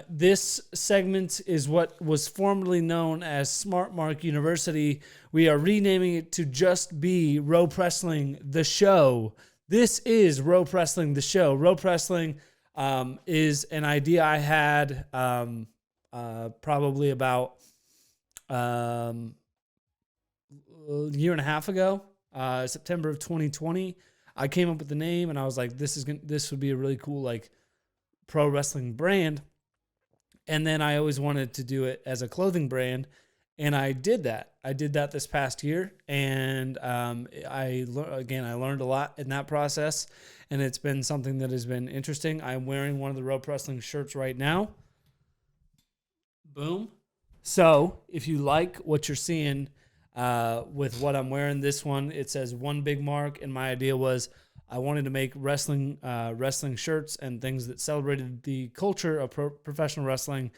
This segment is what was formerly known as Smart Mark University. We are renaming it to just be WroPrestling the show. This is WroPrestling the show. WroPrestling is an idea I had probably about a year and a half ago, September of 2020. I came up with the name, and I was like, this would be a really cool like pro wrestling brand. And then I always wanted to do it as a clothing brand, and I did that. I did that this past year, and I learned a lot in that process, and it's been something that has been interesting. I'm wearing one of the WroPrestling shirts right now. Boom. So if you like what you're seeing with what I'm wearing, this one, it says One Big Mark, and my idea was I wanted to make wrestling shirts and things that celebrated the culture of professional wrestling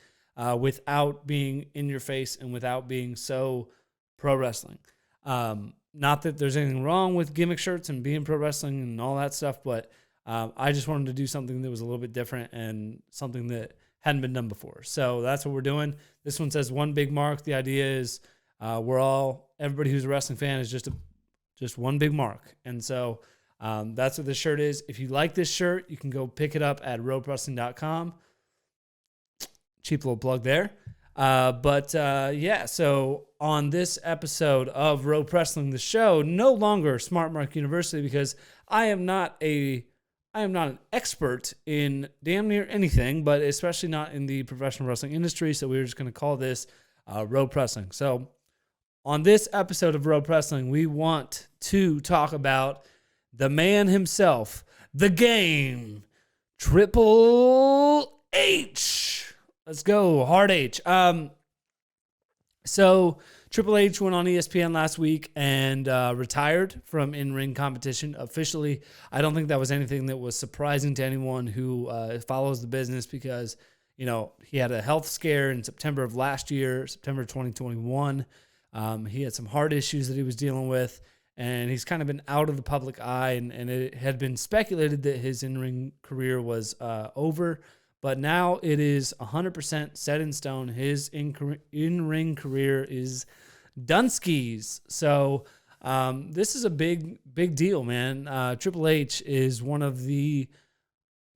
without being in your face and without being so pro wrestling. Not that there's anything wrong with gimmick shirts and being pro wrestling and all that stuff, but I just wanted to do something that was a little bit different and something that hadn't been done before. So that's what we're doing. This one says One Big Mark. The idea is everybody who's a wrestling fan is just one big mark. And so that's what this shirt is. If you like this shirt, you can go pick it up at WroPrestling.com. Cheap little plug there. So on this episode of WroPrestling the show, no longer Smart Mark University, because I am not an expert in damn near anything, but especially not in the professional wrestling industry. So we're just going to call this WroPrestling. So on this episode of WroPrestling, we want to talk about the man himself, the game, Triple H. Let's go, Hard H. So Triple H went on ESPN last week and retired from in-ring competition officially. I don't think that was anything that was surprising to anyone who follows the business, because he had a health scare in September of last year, September 2021. He had some heart issues that he was dealing with, and he's kind of been out of the public eye, and it had been speculated that his in-ring career was over, but now it is 100% set in stone. His in-ring career is Dunskies. So this is a big deal, man. Triple H is one of the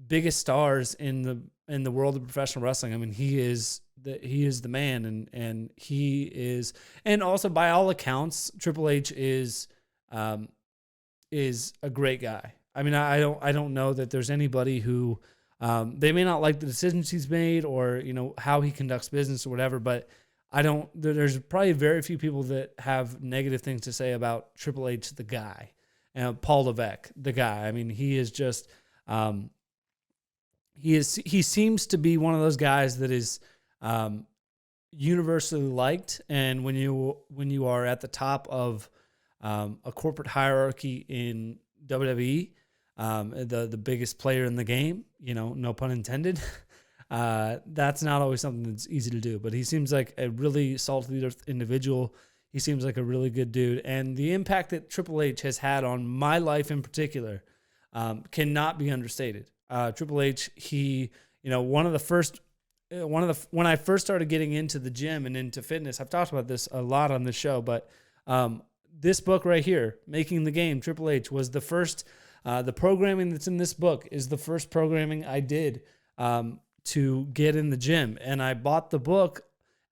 biggest stars in the world of professional wrestling. I mean, he is the man, and he is, and also by all accounts, Triple H is a great guy. I mean, I don't know that there's anybody who they may not like the decisions he's made, or how he conducts business or whatever, but there's probably very few people that have negative things to say about Triple H, the guy, and Paul Levesque, the guy. I mean, he is just he seems to be one of those guys that is universally liked, and when you are at the top of a corporate hierarchy in WWE, the biggest player in the game, no pun intended, that's not always something that's easy to do. But he seems like a really salty individual. He seems like a really good dude, and the impact that Triple H has had on my life in particular cannot be understated. Triple H, when I first started getting into the gym and into fitness, I've talked about this a lot on this show, but this book right here, Making the Game, Triple H, was the first. The programming that's in this book is the first programming I did to get in the gym. And I bought the book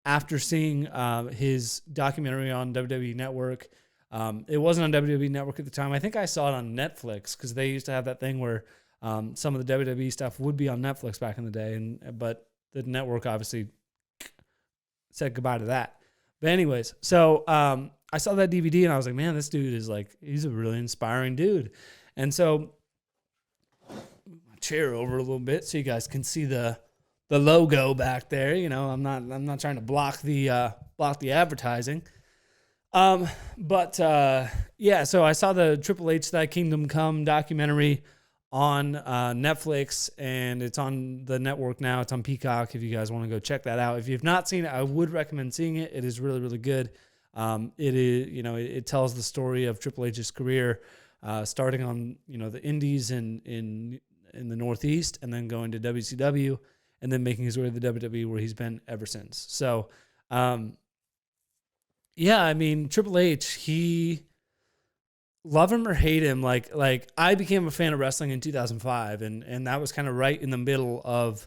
after seeing his documentary on WWE Network. It wasn't on WWE Network at the time. I think I saw it on Netflix, because they used to have that thing where some of the WWE stuff would be on Netflix back in the day. But the network obviously said goodbye to that. But anyways, so I saw that DVD and I was like, man, this dude is he's a really inspiring dude. And so move my chair over a little bit so you guys can see the logo back there. I'm not trying to block the advertising. So I saw the Triple H Thy Kingdom Come documentary on Netflix, and it's on the network now. It's on Peacock if you guys want to go check that out. If you've not seen it, I would recommend seeing it. It is really, really good. It is, it tells the story of Triple H's career, starting on, the Indies in the Northeast, and then going to WCW, and then making his way to the WWE, where he's been ever since. So, yeah, I mean, Triple H, he, love him or hate him, like I became a fan of wrestling in 2005, and that was kind of right in the middle of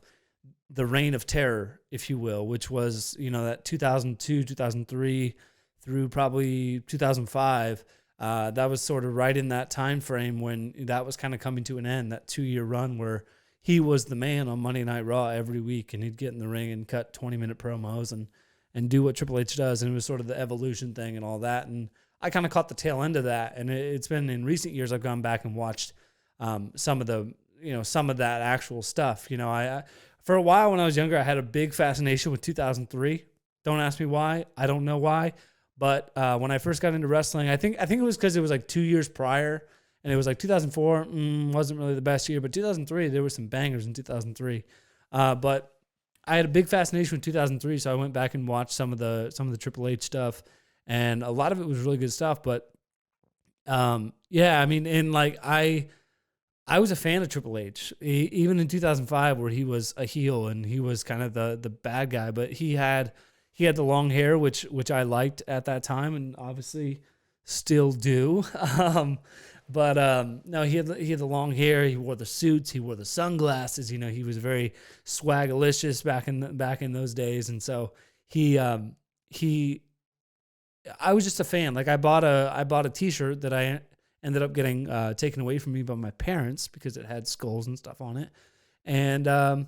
the reign of terror, if you will, which was, that 2002, 2003 through probably 2005. That was sort of right in that time frame when that was kind of coming to an end, that 2-year run where he was the man on Monday Night Raw every week, and he'd get in the ring and cut 20-minute promos and do what Triple H does. And it was sort of the evolution thing and all that. And I kind of caught the tail end of that. And it's been in recent years I've gone back and watched some of that actual stuff. I for a while when I was younger, I had a big fascination with 2003. Don't ask me why. I don't know why. But when I first got into wrestling, I think it was because it was like 2 years prior, and it was like 2004 wasn't really the best year, but 2003 there were some bangers in 2003. But I had a big fascination with 2003, so I went back and watched some of the Triple H stuff, and a lot of it was really good stuff. But yeah, I mean, and like I was a fan of Triple H, even in 2005, where he was a heel and he was kind of the bad guy, but he had the long hair, which I liked at that time, and obviously still do. No, he had the long hair. He wore the suits. He wore the sunglasses. He was very swagalicious back in those days, and so I was just a fan. Like I bought a T-shirt that I ended up getting taken away from me by my parents because it had skulls and stuff on it, and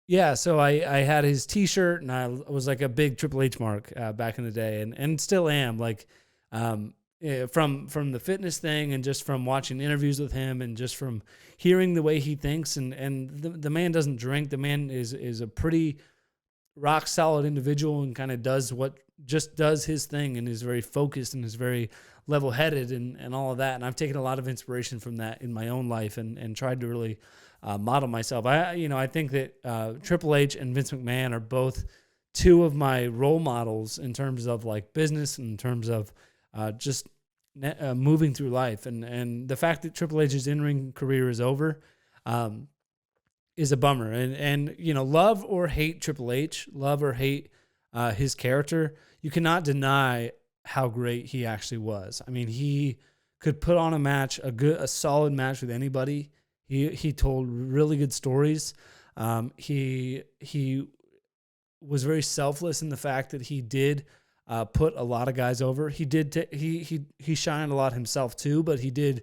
yeah, so I had his T-shirt, and I was like a big Triple H mark back in the day, and still am. Like from the fitness thing, and just from watching interviews with him, and just from hearing the way he thinks, and the man doesn't drink. The man is a pretty rock solid individual, and kind of does his thing, and is very focused, and is very level headed, and all of that. And I've taken a lot of inspiration from that in my own life, and tried to really model myself. I think that Triple H and Vince McMahon are both two of my role models in terms of like business, in terms of just moving through life, and the fact that Triple H's in-ring career is over is a bummer. And love or hate Triple H, love or hate his character, you cannot deny how great he actually was. I mean, he could put on a solid match with anybody. He told really good stories. He was very selfless in the fact that he did put a lot of guys over. He did he shined a lot himself too, but he did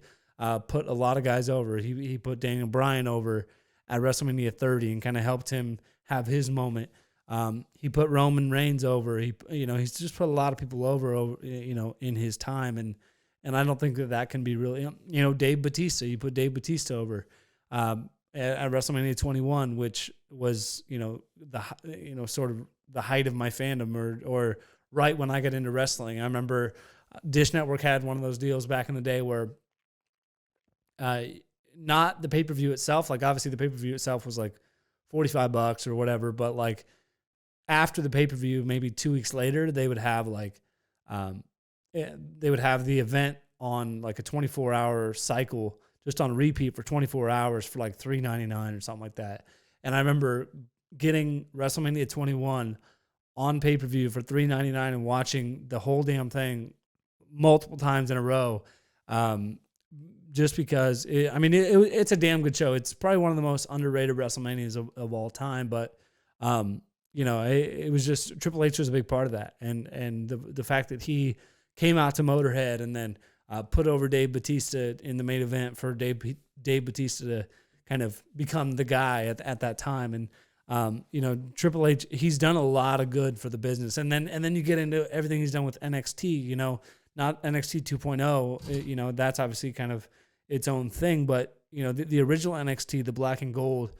put a lot of guys over. He put Daniel Bryan over at WrestleMania 30 and kind of helped him have his moment. He put Roman Reigns over. He's just put a lot of people over in his time, and I don't think that can be really, Dave Bautista. You put Dave Bautista over at WrestleMania 21, which was sort of the height of my fandom, or right when I got into wrestling. I remember Dish Network had one of those deals back in the day where not the pay-per-view itself, like obviously the pay-per-view itself was like $45 or whatever, but like after the pay-per-view, maybe 2 weeks later, they would have the event on like a 24-hour cycle, just on repeat for 24 hours for like $3.99 or something like that. And I remember getting WrestleMania 21 on pay-per-view for $3.99 and watching the whole damn thing multiple times in a row, just because it's a damn good show. It's probably one of the most underrated WrestleManias of all time, but it was just, Triple H was a big part of that, and the fact that he came out to Motorhead and then put over Dave Bautista in the main event for Dave Bautista to kind of become the guy at that time. And Triple H, he's done a lot of good for the business. And then you get into everything he's done with NXT, not NXT 2.0, that's obviously kind of its own thing, but the original NXT, the black and gold,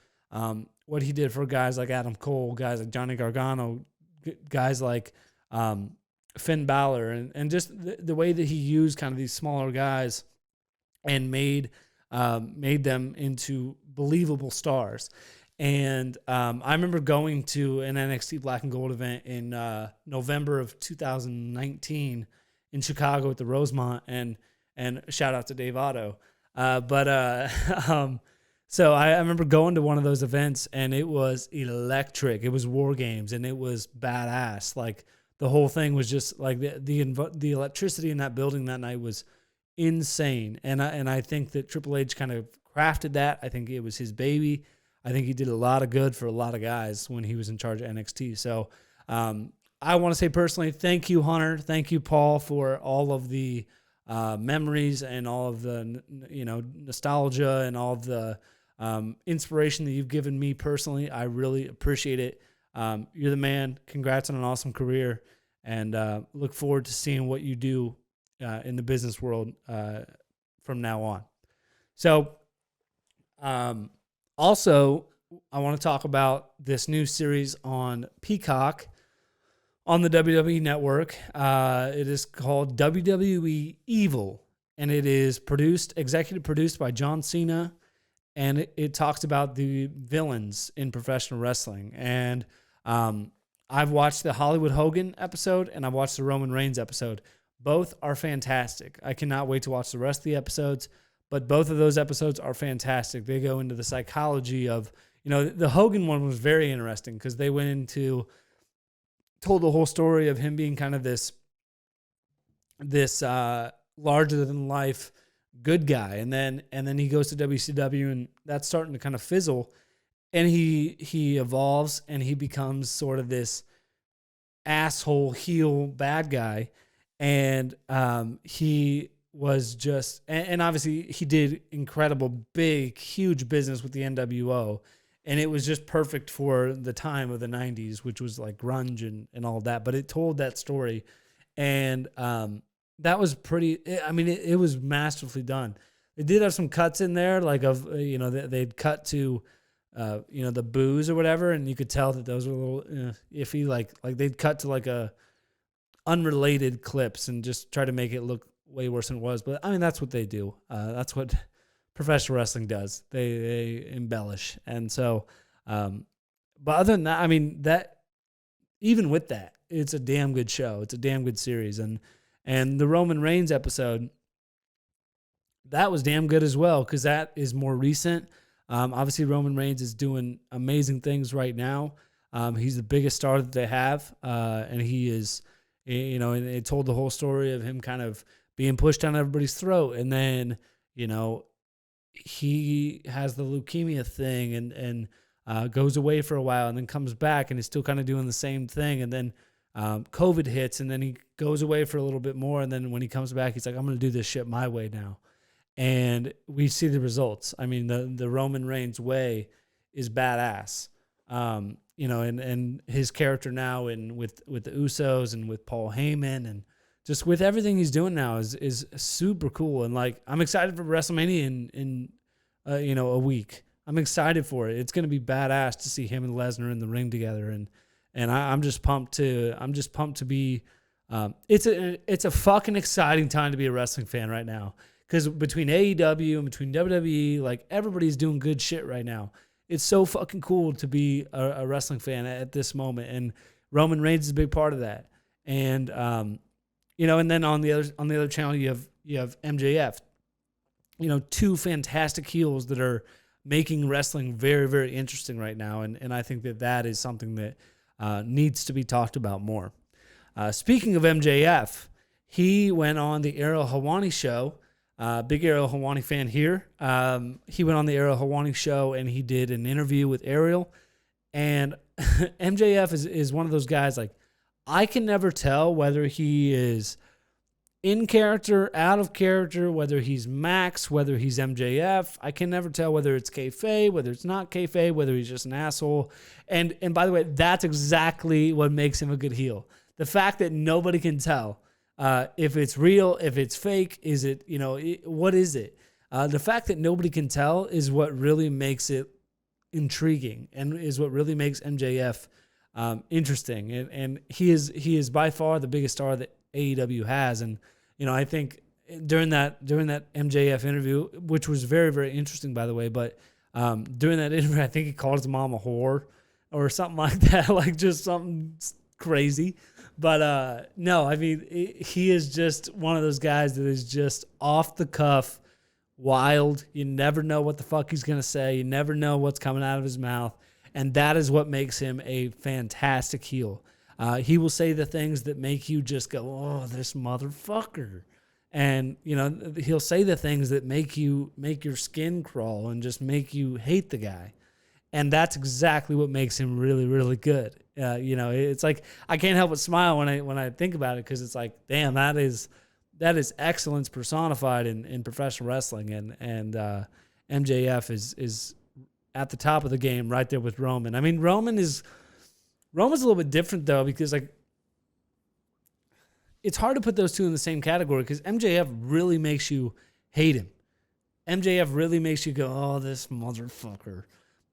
what he did for guys like Adam Cole, guys like Johnny Gargano, guys like Finn Balor, and just the way that he used kind of these smaller guys and made them into believable stars. And I remember going to an NXT Black and Gold event in November of 2019 in Chicago at the Rosemont, and shout out to Dave Otto. So I remember going to one of those events, and it was electric. It was War Games, and it was badass. Like the whole thing was just like the electricity in that building that night was insane. And I think that Triple H kind of crafted that. I think it was his baby. I think he did a lot of good for a lot of guys when he was in charge of NXT. So I want to say personally, thank you, Hunter. Thank you, Paul, for all of the memories and all of the nostalgia and all of the inspiration that you've given me personally. I really appreciate it. You're the man. Congrats on an awesome career, and look forward to seeing what you do in the business world from now on. So also, I want to talk about this new series on Peacock on the WWE Network. It is called WWE Evil, and it is executive produced by John Cena, and it talks about the villains in professional wrestling. And I've watched the Hollywood Hogan episode, and I've watched the Roman Reigns episode. Both are fantastic. I cannot wait to watch the rest of the episodes, but both of those episodes are fantastic. They go into the psychology of, the Hogan one was very interesting because they told the whole story of him being kind of this larger than life good guy, and then he goes to WCW, and that's starting to kind of fizzle, and he evolves, and he becomes sort of this asshole heel bad guy, and he was just, and obviously he did incredible big huge business with the NWO, and it was just perfect for the time of the 90s, which was like grunge and all that. But it told that story. And that was pretty, it was masterfully done. They did have some cuts in there, like they'd cut to, the booze or whatever. And you could tell that those were a little iffy. Like they'd cut to like a unrelated clips and just try to make it look way worse than it was. But that's what they do. That's what professional wrestling does. They embellish. And so, but other than that, that even with that, it's a damn good show. It's a damn good series. And the Roman Reigns episode, that was damn good as well, because that is more recent. Obviously Roman Reigns is doing amazing things right now. He's the biggest star that they have. And he is, and it told the whole story of him kind of being pushed down everybody's throat. And then, he has the leukemia thing and goes away for a while and then comes back and is still kind of doing the same thing. And then COVID hits, and then he goes away for a little bit more. And then when he comes back, he's like, I'm going to do this shit my way now. And we see the results. The Roman Reigns way is badass. And his character now with the Usos and with Paul Heyman and just with everything he's doing now is super cool. And like, I'm excited for WrestleMania in a week. I'm excited for it. It's going to be badass to see him and Lesnar in the ring together. And I'm just pumped to be, it's a fucking exciting time to be a wrestling fan right now. Cause between AEW and between WWE, like everybody's doing good shit right now. It's so fucking cool to be a wrestling fan at this moment. And Roman Reigns is a big part of that. And, and then on the other channel, you have MJF, two fantastic heels that are making wrestling very, very interesting right now. And I think that is something that needs to be talked about more. Speaking of MJF, he went on the Ariel Helwani show. Big Ariel Helwani fan here. He went on the Ariel Helwani show and he did an interview with Ariel. And MJF is one of those guys, like, I can never tell whether he is in character, out of character, whether he's Max, whether he's MJF. I can never tell whether it's kayfabe, whether it's not kayfabe, whether he's just an asshole. And by the way, that's exactly what makes him a good heel. The fact that nobody can tell if it's real, if it's fake, is it, what is it? The fact that nobody can tell is what really makes it intriguing and is what really makes MJF interesting. And he is by far the biggest star that AEW has. And, I think during that MJF interview, which was very, very interesting, by the way, but during that interview, I think he called his mom a whore or something like that, like just something crazy. But no, he is just one of those guys that is just off the cuff, wild. You never know what the fuck he's going to say. You never know what's coming out of his mouth. And that is what makes him a fantastic heel. He will say the things that make you just go, oh, this motherfucker. And, you know, he'll say the things that make your skin crawl and just make you hate the guy. And that's exactly what makes him really, really good. You know, it's like I can't help but smile when I think about it, because it's like, damn, that is excellence personified in professional wrestling. And MJF is at the top of the game right there with Roman. I mean, Roman's a little bit different though, because like it's hard to put those two in the same category, because MJF really makes you hate him. MJF really makes you go, oh, this motherfucker.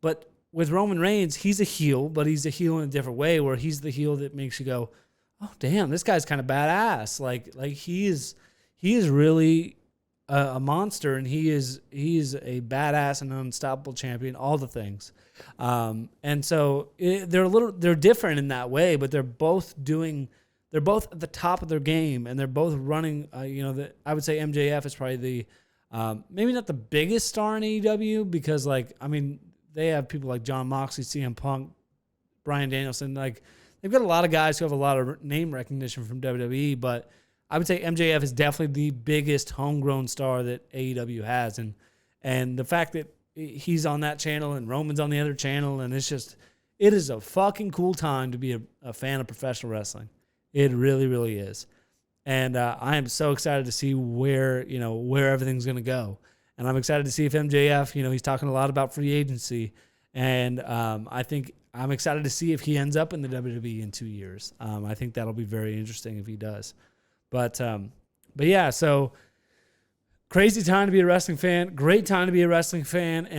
But with Roman Reigns, he's a heel, but he's a heel in a different way, where he's the heel that makes you go, oh, damn, this guy's kind of badass. Like he is really a monster, and he is a badass and unstoppable champion, all the things. And so they're different in that way, but they're both at the top of their game, and they're both running. I would say MJF is probably the maybe not the biggest star in AEW, because like, I mean, they have people like Jon Moxley, CM Punk, Bryan Danielson. Like, they've got a lot of guys who have a lot of name recognition from WWE, but I would say MJF is definitely the biggest homegrown star that AEW has. And the fact that he's on that channel and Roman's on the other channel, and it is a fucking cool time to be a fan of professional wrestling. It really, really is. And I am so excited to see where everything's going to go. And I'm excited to see if MJF, he's talking a lot about free agency. And I think I'm excited to see if he ends up in the WWE in 2 years. I think that'll be very interesting if he does. But yeah, so crazy time to be a wrestling fan. Great time to be a wrestling fan. And